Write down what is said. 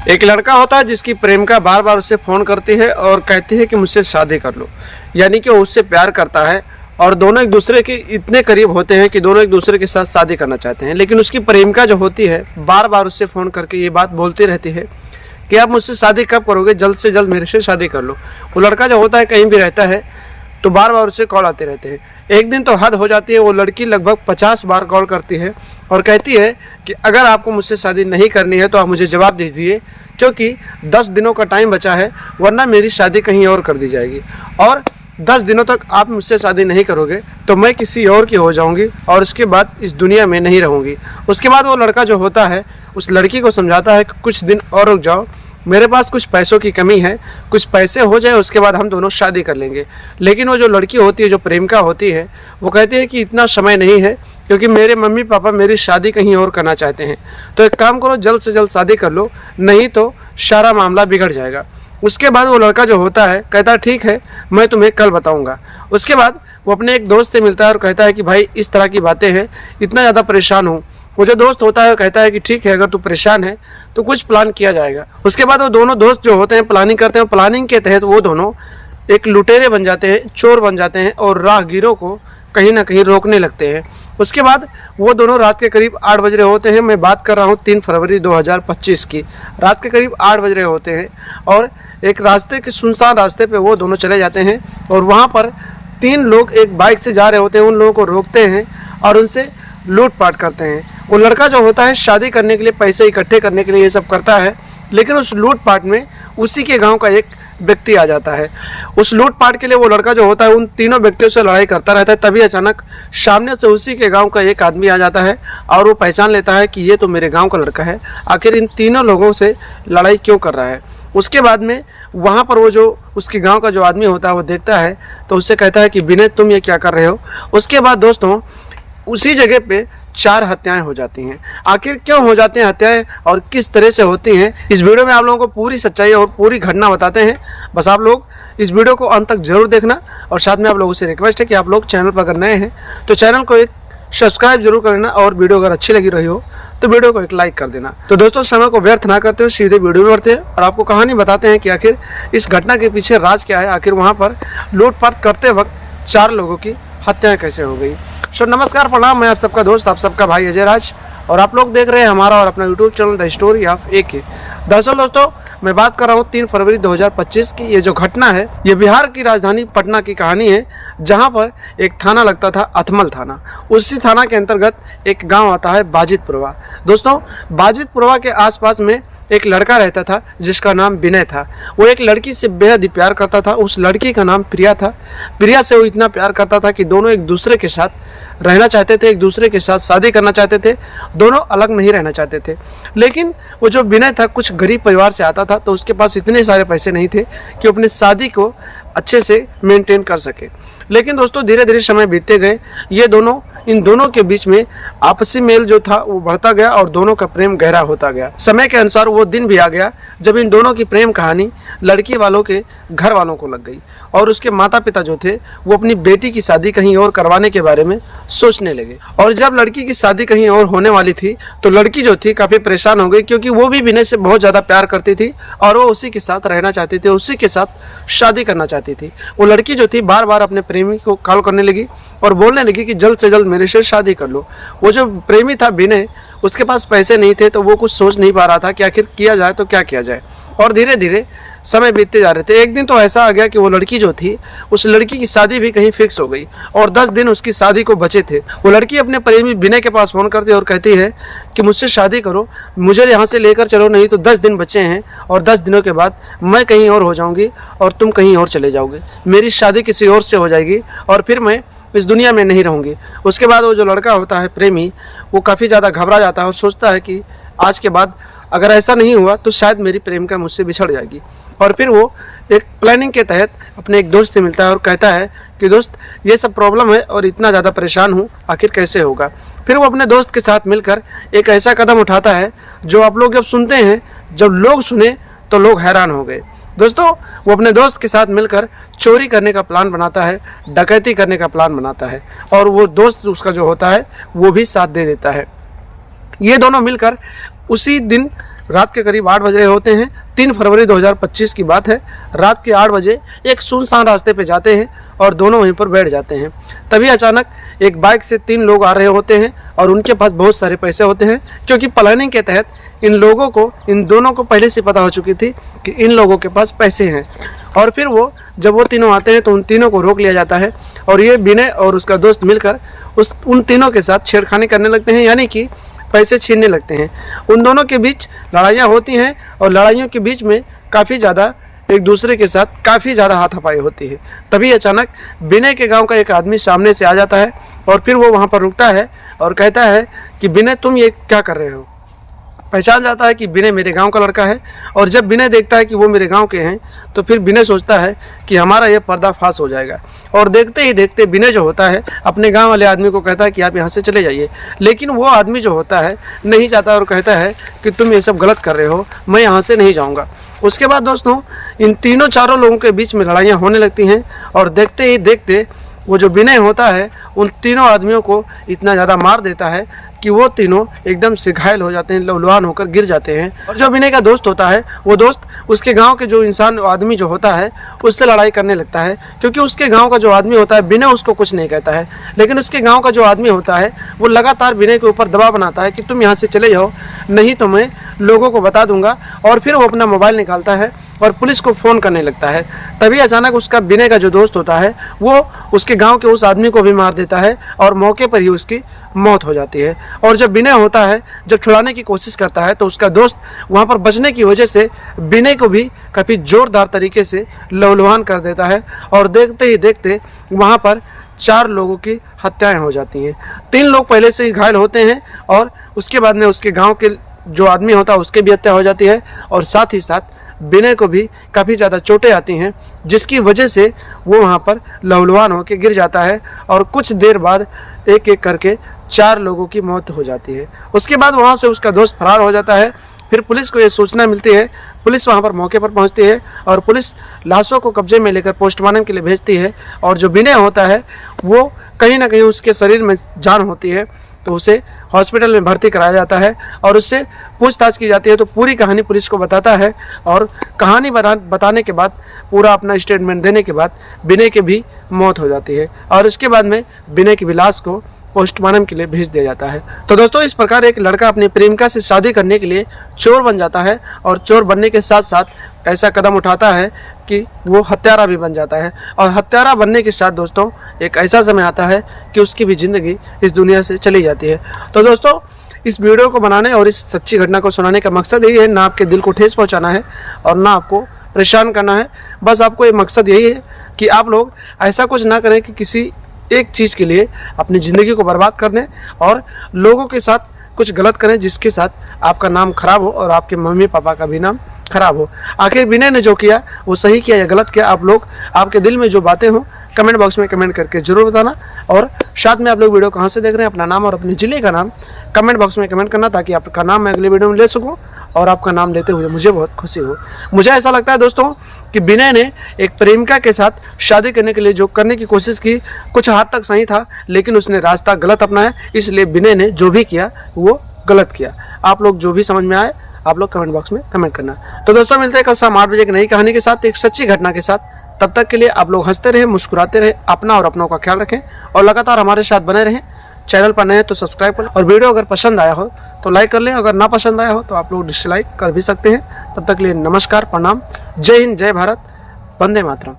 एक लड़का होता है जिसकी प्रेमिका बार बार उससे फ़ोन करती है और कहती है कि मुझसे शादी कर लो, यानी कि वो उससे प्यार करता है और दोनों एक दूसरे के इतने करीब होते हैं कि दोनों एक दूसरे के साथ शादी करना चाहते हैं। लेकिन उसकी प्रेमिका जो होती है बार बार उससे फ़ोन करके ये बात बोलती रहती है कि आप मुझसे शादी कब करोगे, जल्द से जल्द मेरे से शादी कर लो। वो लड़का जो होता है कहीं भी रहता है तो बार बार उससे कॉल आते रहते हैं। एक दिन तो हद हो जाती है, वो लड़की लगभग 50 बार कॉल करती है और कहती है कि अगर आपको मुझसे शादी नहीं करनी है तो आप मुझे जवाब दीजिए, क्योंकि 10 दिनों का टाइम बचा है, वरना मेरी शादी कहीं और कर दी जाएगी और 10 दिनों तक आप मुझसे शादी नहीं करोगे तो मैं किसी और की हो जाऊंगी और उसके बाद इस दुनिया में नहीं रहूंगी। उसके बाद वो लड़का जो होता है उस लड़की को समझाता है कि कुछ दिन और रुक जाओ, मेरे पास कुछ पैसों की कमी है, कुछ पैसे हो जाए उसके बाद हम दोनों शादी कर लेंगे। लेकिन वो जो लड़की होती है, जो प्रेमिका होती है, वो कहती है कि इतना समय नहीं है, क्योंकि मेरे मम्मी पापा मेरी शादी कहीं और करना चाहते हैं। तो एक काम करो, जल्द से जल्द शादी कर लो, नहीं तो सारा मामला बिगड़ जाएगा। उसके बाद वो लड़का जो होता है कहता है ठीक है, मैं तुम्हें कल बताऊंगा। उसके बाद वो अपने एक दोस्त से मिलता है और कहता है कि भाई इस तरह की बातें हैं, इतना ज़्यादा परेशान हूँ। वो जो दोस्त होता है कहता है कि ठीक है, अगर तू परेशान है तो कुछ प्लान किया जाएगा। उसके बाद वो दोनों दोस्त जो होते हैं प्लानिंग करते हैं। प्लानिंग के तहत वो दोनों एक लुटेरे बन जाते हैं, चोर बन जाते हैं और राहगीरों को कहीं ना कहीं रोकने लगते हैं। उसके बाद वो दोनों रात के करीब 8 बज रहे होते हैं। मैं बात कर रहा हूँ 3 फरवरी 2025 की। रात के करीब 8 बज रहे होते हैं और एक रास्ते के सुनसान रास्ते पे वो दोनों चले जाते हैं और वहाँ पर 3 लोग एक बाइक से जा रहे होते हैं। उन लोगों को रोकते हैं और उनसे लूटपाट करते हैं। वो लड़का जो होता है शादी करने के लिए पैसे इकट्ठे करने के लिए ये सब करता है, लेकिन उस लूटपाट में उसी के गांव का एक व्यक्ति आ जाता है। उस लूटपाट के लिए वो लड़का जो होता है उन तीनों व्यक्तियों से लड़ाई करता रहता है। तभी अचानक सामने से उसी के गांव का एक आदमी आ जाता है और वो पहचान लेता है कि ये तो मेरे गांव का लड़का है, आखिर इन तीनों लोगों से लड़ाई क्यों कर रहा है। उसके बाद में वहाँ पर वो जो उसके गांव का जो आदमी होता है वो देखता है तो उससे कहता है कि विनय तुम ये क्या कर रहे हो। उसके बाद दोस्तों उसी जगह पे 4 हत्याएं हो जाती हैं। आखिर क्यों हो जाती हैं हत्याएं और किस तरह से होती हैं, इस वीडियो में आप लोगों को पूरी सच्चाई और पूरी घटना बताते हैं। बस आप लोग इस वीडियो को अंत तक जरूर देखना और साथ में आप लोगों से रिक्वेस्ट है कि आप लोग चैनल पर अगर नए हैं तो चैनल को एक सब्सक्राइब जरूर कर लेना और वीडियो अगर अच्छी लगी रही हो तो वीडियो को एक लाइक कर देना। तो दोस्तों समय को व्यर्थ ना करते हुए सीधे वीडियो में बढ़ते हैं और आपको कहानी बताते हैं कि आखिर इस घटना के पीछे राज क्या है, आखिर वहाँ पर लूटपाट करते वक्त 4 लोगों की हत्याएं कैसे हो गई। नमस्कार प्रणाम, मैं आप सबका दोस्त, आप सबका भाई अजय राज और आप लोग देख रहे हैं हमारा और अपना YouTube channel the story of AK। दरअसल दोस्तों मैं बात कर रहा हूँ 3 फरवरी 2025 की। ये जो घटना है ये बिहार की राजधानी पटना की कहानी है, जहाँ पर एक थाना लगता था अथमल थाना। उसी थाना के अंतर्गत एक गाँव आता है बाजितपुरवा। दोस्तों बाजितपुरवा के आसपास में एक लड़का रहता था जिसका नाम विनय था। वो एक लड़की से बेहद ही प्यार करता था। उस लड़की का नाम प्रिया था। प्रिया से वो इतना प्यार करता था कि दोनों एक दूसरे के साथ रहना चाहते थे, एक दूसरे के साथ शादी करना चाहते थे, दोनों अलग नहीं रहना चाहते थे। लेकिन वो जो विनय था कुछ गरीब परिवार से आता था, तो उसके पास इतने सारे पैसे नहीं थे कि अपनी शादी को अच्छे से मेंटेन कर सके। लेकिन दोस्तों धीरे धीरे समय बीतते गए, इन दोनों के बीच में आपसी मेल जो था वो बढ़ता गया और दोनों का प्रेम गहरा होता गया। समय के अनुसार वो दिन भी आ गया जब इन दोनों की प्रेम कहानी लड़की वालों के घर वालों को लग गई और उसके माता पिता जो थे वो अपनी बेटी की शादी कहीं और करवाने के बारे में सोचने लगे। और जब लड़की की शादी कहीं और होने वाली थी तो लड़की जो थी काफ़ी परेशान हो गई, क्योंकि वो भी विनय से बहुत ज़्यादा प्यार करती थी और वो उसी के साथ रहना चाहती थी, उसी के साथ शादी करना चाहती थी। वो लड़की जो थी बार बार अपने प्रेमी को कॉल करने लगी और बोलने लगी कि जल्द से जल्द मेरे से शादी कर लो। वो जो प्रेमी था विनय, उसके पास पैसे नहीं थे तो वो कुछ सोच नहीं पा रहा था कि आखिर किया जाए तो क्या किया जाए। और धीरे धीरे समय बीतते जा रहे थे। एक दिन तो ऐसा आ गया कि वो लड़की जो थी उस लड़की की शादी भी कहीं फिक्स हो गई और 10 दिन उसकी शादी को बचे थे। वो लड़की अपने प्रेमी विनय के पास फ़ोन करती है और कहती है कि मुझसे शादी करो, मुझे यहाँ से लेकर चलो, नहीं तो 10 दिन बचे हैं और 10 दिनों के बाद मैं कहीं और हो जाऊँगी और तुम कहीं और चले जाओगे, मेरी शादी किसी और से हो जाएगी और फिर मैं इस दुनिया में नहीं रहूँगी। उसके बाद वो जो लड़का होता है प्रेमी, वो काफ़ी ज़्यादा घबरा जाता है और सोचता है कि आज के बाद अगर ऐसा नहीं हुआ तो शायद मेरी प्रेमिका मुझसे बिछड़ जाएगी। और फिर वो एक प्लानिंग के तहत अपने एक दोस्त से मिलता है और कहता है कि दोस्त ये सब प्रॉब्लम है और इतना ज़्यादा परेशान हूँ, आखिर कैसे होगा। फिर वो अपने दोस्त के साथ मिलकर एक ऐसा कदम उठाता है जो आप लोग जब सुनते हैं, जब लोग सुने तो लोग हैरान हो गए। दोस्तों वो अपने दोस्त के साथ मिलकर चोरी करने का प्लान बनाता है, डकैती करने का प्लान बनाता है और वो दोस्त उसका जो होता है वो भी साथ दे देता है। ये दोनों मिलकर उसी दिन रात के करीब 8 बज रहे होते हैं। 3 फरवरी 2025 की बात है। रात के 8 बजे एक सुनसान रास्ते पे जाते हैं और दोनों वहीं पर बैठ जाते हैं। तभी अचानक एक बाइक से 3 लोग आ रहे होते हैं और उनके पास बहुत सारे पैसे होते हैं, क्योंकि प्लानिंग के तहत इन लोगों को, इन दोनों को पहले से पता हो चुकी थी कि इन लोगों के पास पैसे हैं। और फिर जब वो तीनों आते हैं तो उन तीनों को रोक लिया जाता है और ये विनय और उसका दोस्त मिलकर उन तीनों के साथ छेड़खानी करने लगते हैं, यानी कि पैसे छीनने लगते हैं। उन दोनों के बीच लड़ाइयाँ होती हैं और लड़ाइयों के बीच में काफ़ी ज़्यादा एक दूसरे के साथ काफ़ी ज़्यादा हाथापाई होती है। तभी अचानक विनय के गांव का एक आदमी सामने से आ जाता है और फिर वो वहाँ पर रुकता है और कहता है कि विनय, तुम ये क्या कर रहे हो। पहचान जाता है कि विनय मेरे गांव का लड़का है और जब विनय देखता है कि वो मेरे गांव के हैं तो फिर विनय सोचता है कि हमारा ये पर्दाफाश हो जाएगा। और देखते ही देखते विनय जो होता है अपने गांव वाले आदमी को कहता है कि आप यहाँ से चले जाइए, लेकिन वो आदमी जो होता है नहीं जाता और कहता है कि तुम ये सब गलत कर रहे हो, मैं यहाँ से नहीं जाऊँगा। उसके बाद दोस्तों इन तीनों चारों लोगों के बीच में लड़ाइयाँ होने लगती हैं और देखते ही देखते वो जो विनय होता है उन तीनों आदमियों को इतना ज़्यादा मार देता है कि वो तीनों एकदम से घायल हो जाते हैं, लहूलुहान होकर गिर जाते हैं। और जो विनय का दोस्त होता है वो दोस्त उसके गांव के जो इंसान आदमी जो होता है उससे लड़ाई करने लगता है, क्योंकि उसके गांव का जो आदमी होता है विनय उसको कुछ नहीं कहता है, लेकिन उसके गांव का जो आदमी होता है वो लगातार विनय के ऊपर दबाव बनाता है कि तुम यहाँ से चले जाओ, नहीं तो मैं लोगों को बता दूंगा। और फिर वो अपना मोबाइल निकालता है और पुलिस को फ़ोन करने लगता है। तभी अचानक उसका विनय का जो दोस्त होता है वो उसके गांव के उस आदमी को भी मार देता है और मौके पर ही उसकी मौत हो जाती है। और जब विनय होता है जब छुड़ाने की कोशिश करता है तो उसका दोस्त वहाँ पर बचने की वजह से विनय को भी काफ़ी ज़ोरदार तरीके से लहूलुहान कर देता है और देखते ही देखते वहाँ पर 4 लोगों की हत्याएं हो जाती हैं। 3 लोग पहले से ही घायल होते हैं और उसके बाद में उसके गाँव के जो आदमी होता है उसकी भी हत्या हो जाती है और साथ ही साथ विनय को भी काफ़ी ज़्यादा चोटें आती हैं, जिसकी वजह से वो वहाँ पर लहूलुहान होकर गिर जाता है और कुछ देर बाद एक एक करके 4 लोगों की मौत हो जाती है। उसके बाद वहाँ से उसका दोस्त फरार हो जाता है। फिर पुलिस को ये सूचना मिलती है, पुलिस वहाँ पर मौके पर पहुँचती है और पुलिस लाशों को कब्जे में लेकर पोस्टमार्टम के लिए भेजती है। और जो विनय होता है वो कहीं ना कहीं उसके शरीर में जान होती है तो उसे हॉस्पिटल में भर्ती कराया जाता है और उससे पूछताछ की जाती है। तो पूरी कहानी पुलिस को बताता है और कहानी बताने के बाद पूरा अपना स्टेटमेंट देने के बाद विनय की भी मौत हो जाती है और इसके बाद में विनय की लाश को पोस्टमार्टम के लिए भेज दिया जाता है। तो दोस्तों इस प्रकार एक लड़का अपनी प्रेमिका से शादी करने के लिए चोर बन जाता है और चोर बनने के साथ साथ ऐसा कदम उठाता है कि वो हत्यारा भी बन जाता है। और हत्यारा बनने के साथ दोस्तों एक ऐसा समय आता है कि उसकी भी ज़िंदगी इस दुनिया से चली जाती है। तो दोस्तों इस वीडियो को बनाने और इस सच्ची घटना को सुनाने का मकसद यही है, ना आपके दिल को ठेस पहुँचाना है और ना आपको परेशान करना है। बस आपको ये मकसद यही है कि आप लोग ऐसा कुछ ना करें कि किसी एक चीज़ के लिए अपनी ज़िंदगी को बर्बाद कर दें और लोगों के साथ कुछ गलत करें जिसके साथ आपका नाम खराब हो और आपके मम्मी पापा का भी नाम खराब हो। आखिर विनय ने जो किया वो सही किया या गलत किया, आप लोग आपके दिल में जो बातें हों कमेंट बॉक्स में कमेंट करके जरूर बताना। और साथ में आप लोग वीडियो कहाँ से देख रहे हैं, अपना नाम और अपने ज़िले का नाम कमेंट बॉक्स में कमेंट करना, ताकि आपका नाम मैं अगले वीडियो में ले सकूँ और आपका नाम लेते हुए मुझे बहुत खुशी हो। मुझे ऐसा लगता है दोस्तों कि विनय ने एक प्रेमिका के साथ शादी करने के लिए जो करने की कोशिश की कुछ हद तक सही था, लेकिन उसने रास्ता गलत अपनाया, इसलिए विनय ने जो भी किया वो गलत किया। आप लोग जो भी समझ में आए आप लोग कमेंट बॉक्स में कमेंट करना। तो दोस्तों मिलते हैं कल शाम 8 बजे एक नई कहानी के साथ, एक सच्ची घटना के साथ। तब तक के लिए आप लोग हंसते रहें, मुस्कुराते रहें, अपना और अपनों का ख्याल रखें और लगातार हमारे साथ बने रहें। चैनल पर नए हैं तो सब्सक्राइब करें और वीडियो अगर पसंद आया हो तो लाइक कर लें, अगर ना पसंद आया हो तो आप लोग डिसलाइक कर भी सकते हैं। तब तक के लिए नमस्कार, प्रणाम, जय हिंद, जय भारत, वंदे मातरम।